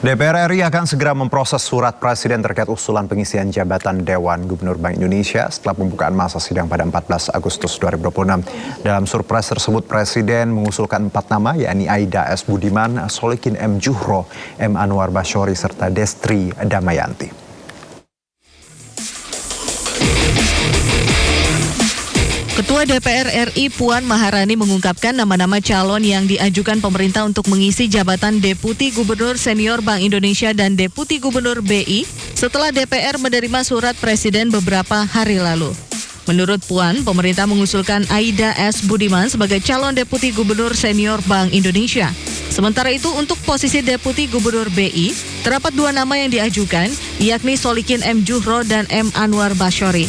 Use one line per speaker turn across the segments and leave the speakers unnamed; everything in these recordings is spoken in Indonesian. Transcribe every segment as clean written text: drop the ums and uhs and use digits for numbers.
DPR RI akan segera memproses surat Presiden terkait usulan pengisian jabatan Dewan Gubernur Bank Indonesia setelah pembukaan masa sidang pada 14 Agustus 2026. Dalam surpres tersebut, Presiden mengusulkan 4 nama, yakni Aida S. Budiman, Solikin M. Juhro, M. Anwar Basyori, serta Destri Damayanti.
Ketua DPR RI Puan Maharani mengungkapkan nama-nama calon yang diajukan pemerintah untuk mengisi jabatan Deputi Gubernur Senior Bank Indonesia dan Deputi Gubernur BI setelah DPR menerima surat Presiden beberapa hari lalu. Menurut Puan, pemerintah mengusulkan Aida S. Budiman sebagai calon Deputi Gubernur Senior Bank Indonesia. Sementara itu untuk posisi Deputi Gubernur BI, terdapat 2 nama yang diajukan, yakni Solikin M. Juhro dan M. Anwar Basyori.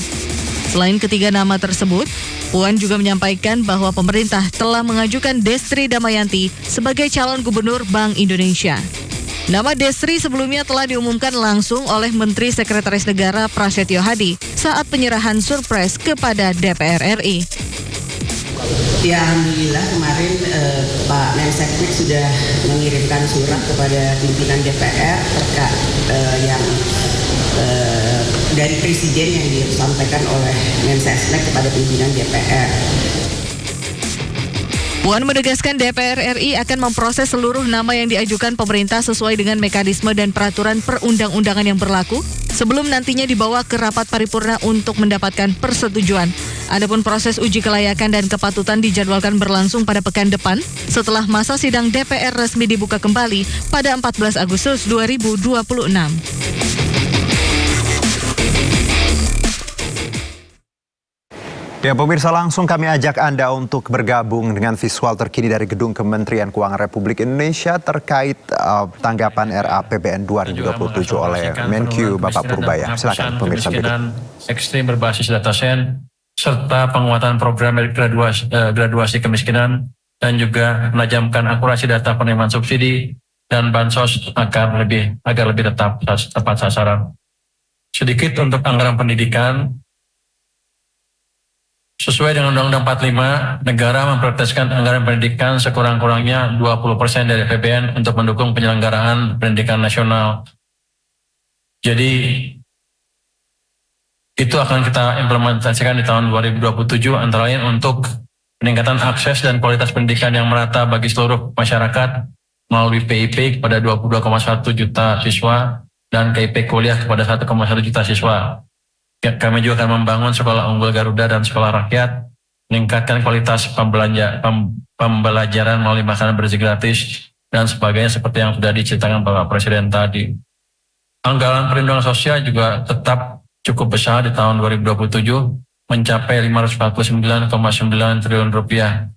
Selain ketiga nama tersebut, Puan juga menyampaikan bahwa pemerintah telah mengajukan Destri Damayanti sebagai calon gubernur Bank Indonesia. Nama Destri sebelumnya telah diumumkan langsung oleh Menteri Sekretaris Negara Prasetyo Hadi saat penyerahan surpres kepada DPR RI.
Ya, alhamdulillah kemarin Pak Menseknek sudah mengirimkan surat kepada pimpinan DPR terkait yang dari Presiden yang disampaikan oleh Mensesnek kepada pimpinan DPR.
Puan menegaskan DPR RI akan memproses seluruh nama yang diajukan pemerintah sesuai dengan mekanisme dan peraturan perundang-undangan yang berlaku sebelum nantinya dibawa ke rapat paripurna untuk mendapatkan persetujuan. Adapun proses uji kelayakan dan kepatutan dijadwalkan berlangsung pada pekan depan setelah masa sidang DPR resmi dibuka kembali pada 14 Agustus 2026.
Ya pemirsa, langsung kami ajak Anda untuk bergabung dengan visual terkini dari Gedung Kementerian Keuangan Republik Indonesia terkait tanggapan RAPBN 2027 oleh Menkyu Bapak Purbaya. Silakan pemirsa.
Ekstrim berbasis data sen serta penguatan program graduasi kemiskinan dan juga menajamkan akurasi data penerimaan subsidi dan bansos agar lebih tepat sasaran. Sedikit untuk anggaran pendidikan. Sesuai dengan Undang-Undang 45, negara memprioritaskan anggaran pendidikan sekurang-kurangnya 20% dari APBN untuk mendukung penyelenggaraan pendidikan nasional. Jadi, itu akan kita implementasikan di tahun 2027, antara lain untuk peningkatan akses dan kualitas pendidikan yang merata bagi seluruh masyarakat melalui PIP kepada 22,1 juta siswa dan KIP kuliah kepada 1,1 juta siswa. Kami juga akan membangun sekolah unggul Garuda dan sekolah rakyat, meningkatkan kualitas pembelajaran melalui makanan bergizi gratis, dan sebagainya seperti yang sudah diceritakan Bapak Presiden tadi. Anggaran perlindungan sosial juga tetap cukup besar di tahun 2027, mencapai 549,9 triliun rupiah.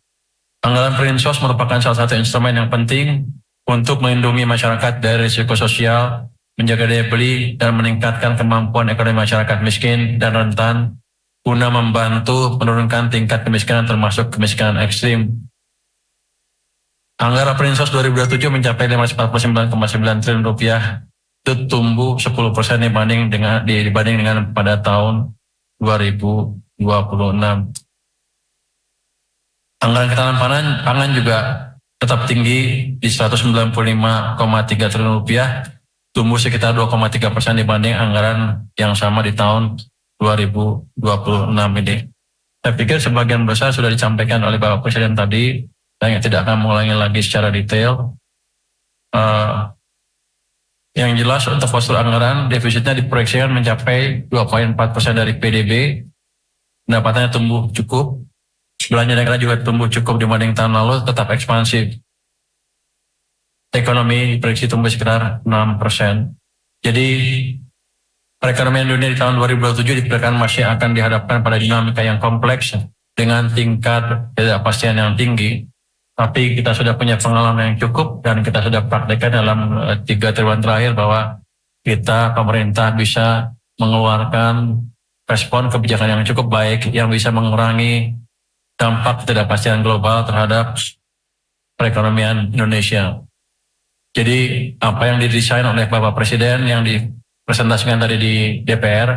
Anggaran Perlinsos merupakan salah satu instrumen yang penting untuk melindungi masyarakat dari risiko sosial, menjaga daya beli, dan meningkatkan kemampuan ekonomi masyarakat miskin dan rentan guna membantu menurunkan tingkat kemiskinan termasuk kemiskinan ekstrim. Anggaran Perlinsos 2027 mencapai 549,9 triliun rupiah, itu tumbuh 10% dibanding dengan pada tahun 2026. Anggaran ketahanan pangan juga tetap tinggi di 195,3 triliun rupiah, tumbuh sekitar 2,3% dibanding anggaran yang sama di tahun 2026 ini. Saya pikir sebagian besar sudah disampaikan oleh Bapak Presiden tadi, dan tidak akan mengulangi lagi secara detail. Yang jelas untuk postur anggaran, defisitnya diproyeksikan mencapai 2,4% dari PDB, pendapatannya tumbuh cukup, belanja negara juga tumbuh cukup dibanding tahun lalu, tetap ekspansif. Ekonomi diprediksi tumbuh sekitar 6%. Jadi perekonomian dunia di tahun 2027 diperkirakan masih akan dihadapkan pada dinamika yang kompleks dengan tingkat ketidakpastian yang tinggi. Tapi kita sudah punya pengalaman yang cukup dan kita sudah praktekkan dalam 3 triwulan terakhir bahwa pemerintah bisa mengeluarkan respon kebijakan yang cukup baik yang bisa mengurangi dampak ketidakpastian global terhadap perekonomian Indonesia. Jadi apa yang didesain oleh Bapak Presiden yang dipresentasikan tadi di DPR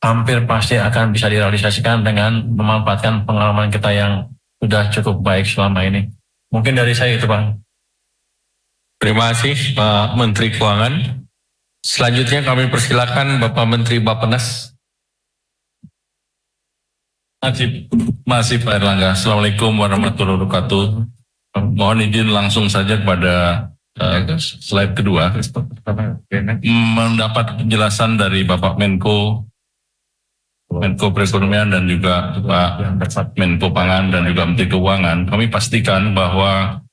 hampir pasti akan bisa direalisasikan dengan memanfaatkan pengalaman kita yang sudah cukup baik selama ini. Mungkin dari saya itu, Bang. Terima kasih Pak Menteri Keuangan. Selanjutnya kami persilakan Bapak Menteri Bappenas. Masih Pak Erlangga. Assalamualaikum warahmatullahi wabarakatuh. Mohon izin langsung saja kepada slide kedua. Mendapat penjelasan dari Bapak Menko Perekonomian dan juga Pak Menko Pangan dan juga Menteri Keuangan. Kami pastikan bahwa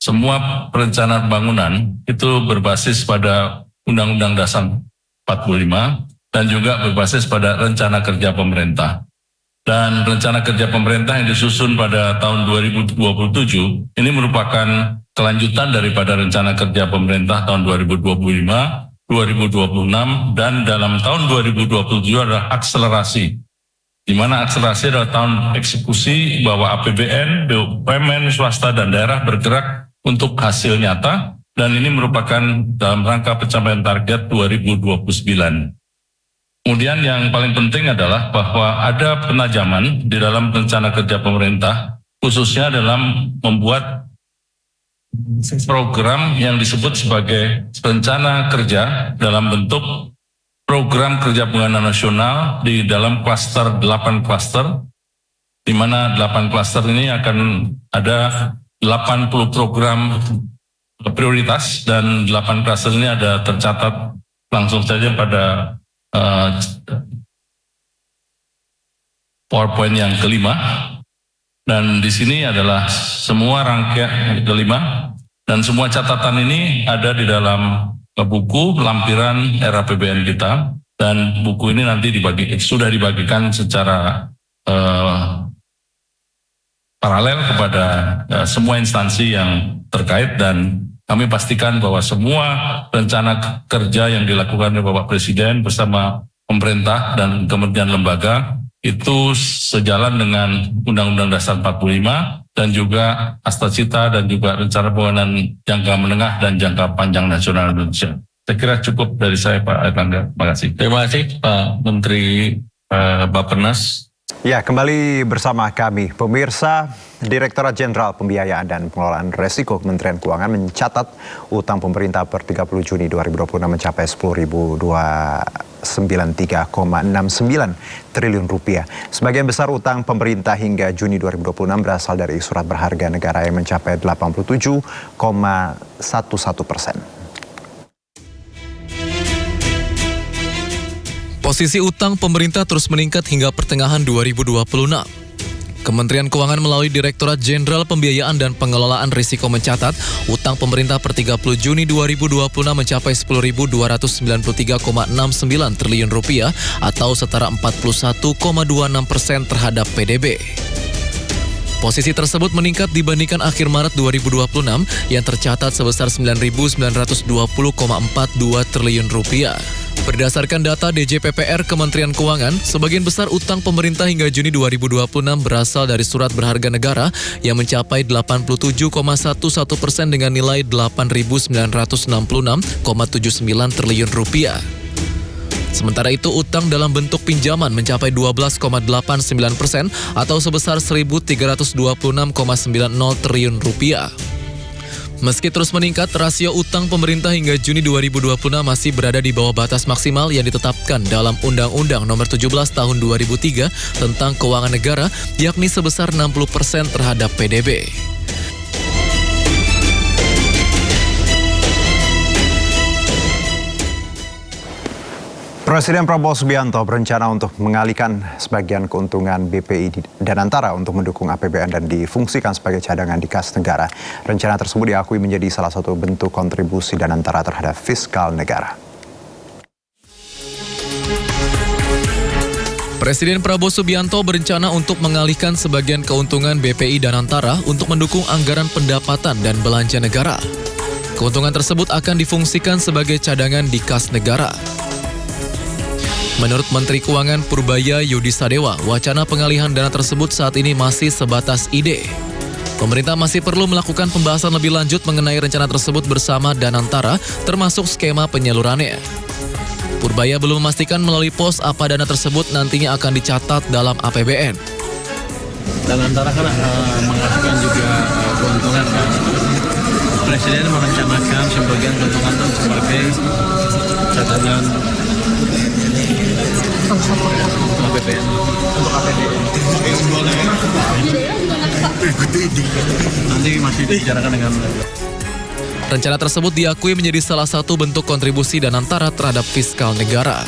semua perencanaan bangunan itu berbasis pada Undang-Undang Dasar 45 dan juga berbasis pada rencana kerja pemerintah. Dan rencana kerja pemerintah yang disusun pada tahun 2027 ini merupakan kelanjutan daripada rencana kerja pemerintah tahun 2025, 2026, dan dalam tahun 2027 adalah akselerasi. Di mana akselerasi adalah tahun eksekusi bahwa APBN, BUMN, swasta, dan daerah bergerak untuk hasil nyata, dan ini merupakan dalam rangka pencapaian target 2029. Kemudian yang paling penting adalah bahwa ada penajaman di dalam rencana kerja pemerintah, khususnya dalam membuat program yang disebut sebagai rencana kerja dalam bentuk program kerja pengguna nasional di dalam klaster 8 klaster, di mana 8 klaster ini akan ada 80 program prioritas dan 8 klaster ini ada tercatat langsung saja pada PowerPoint yang kelima, dan di sini adalah semua rangkaian kelima dan semua catatan ini ada di dalam buku lampiran RAPBN kita, dan buku ini nanti sudah dibagikan secara paralel kepada semua instansi yang terkait, dan kami pastikan bahwa semua rencana kerja yang dilakukan oleh Bapak Presiden bersama pemerintah dan kementerian lembaga itu sejalan dengan Undang-Undang Dasar 45 dan juga Astacita dan juga rencana pembangunan jangka menengah dan jangka panjang nasional Indonesia. Saya kira cukup dari saya Pak Erlangga. Terima kasih. Terima kasih Pak Menteri Bappenas.
Ya, kembali bersama kami. Pemirsa, Direktorat Jenderal Pembiayaan dan Pengelolaan Resiko Kementerian Keuangan mencatat utang pemerintah per 30 Juni 2026 mencapai 10.293,69 triliun rupiah. Sebagian besar utang pemerintah hingga Juni 2026 berasal dari surat berharga negara yang mencapai 87,11%.
Posisi utang pemerintah terus meningkat hingga pertengahan 2026. Kementerian Keuangan melalui Direktorat Jenderal Pembiayaan dan Pengelolaan Risiko mencatat utang pemerintah per 30 Juni 2026 mencapai 10.293,69 triliun rupiah atau setara 41,26% terhadap PDB. Posisi tersebut meningkat dibandingkan akhir Maret 2026 yang tercatat sebesar 9.920,42 triliun rupiah. Berdasarkan data DJPPR Kementerian Keuangan, sebagian besar utang pemerintah hingga Juni 2026 berasal dari surat berharga negara yang mencapai 87,11% dengan nilai 8.966,79 triliun rupiah. Sementara itu, utang dalam bentuk pinjaman mencapai 12,89% atau sebesar 1.326,90 triliun rupiah. Meski terus meningkat, rasio utang pemerintah hingga Juni 2026 masih berada di bawah batas maksimal yang ditetapkan dalam Undang-Undang Nomor 17 Tahun 2003 tentang Keuangan Negara, yakni sebesar 60% terhadap PDB.
Presiden Prabowo Subianto berencana untuk mengalihkan sebagian keuntungan BPI Danantara untuk mendukung APBN dan difungsikan sebagai cadangan di kas negara. Rencana tersebut diakui menjadi salah satu bentuk kontribusi Danantara terhadap fiskal negara.
Presiden Prabowo Subianto berencana untuk mengalihkan sebagian keuntungan BPI Danantara untuk mendukung anggaran pendapatan dan belanja negara. Keuntungan tersebut akan difungsikan sebagai cadangan di kas negara. Menurut Menteri Keuangan Purbaya Yudi Sadewa, wacana pengalihan dana tersebut saat ini masih sebatas ide. Pemerintah masih perlu melakukan pembahasan lebih lanjut mengenai rencana tersebut bersama Danantara, termasuk skema penyalurannya. Purbaya belum memastikan melalui pos apa dana tersebut nantinya akan dicatat dalam APBN.
Danantara kan mengasihkan juga keuntungan kan
Presiden merencanakan sebagian keuntungan sebagai cadangan APBN untuk APBN. Nanti masih dibicarakan dengan.
Rencana tersebut diakui menjadi salah satu bentuk kontribusi Danantara terhadap fiskal negara.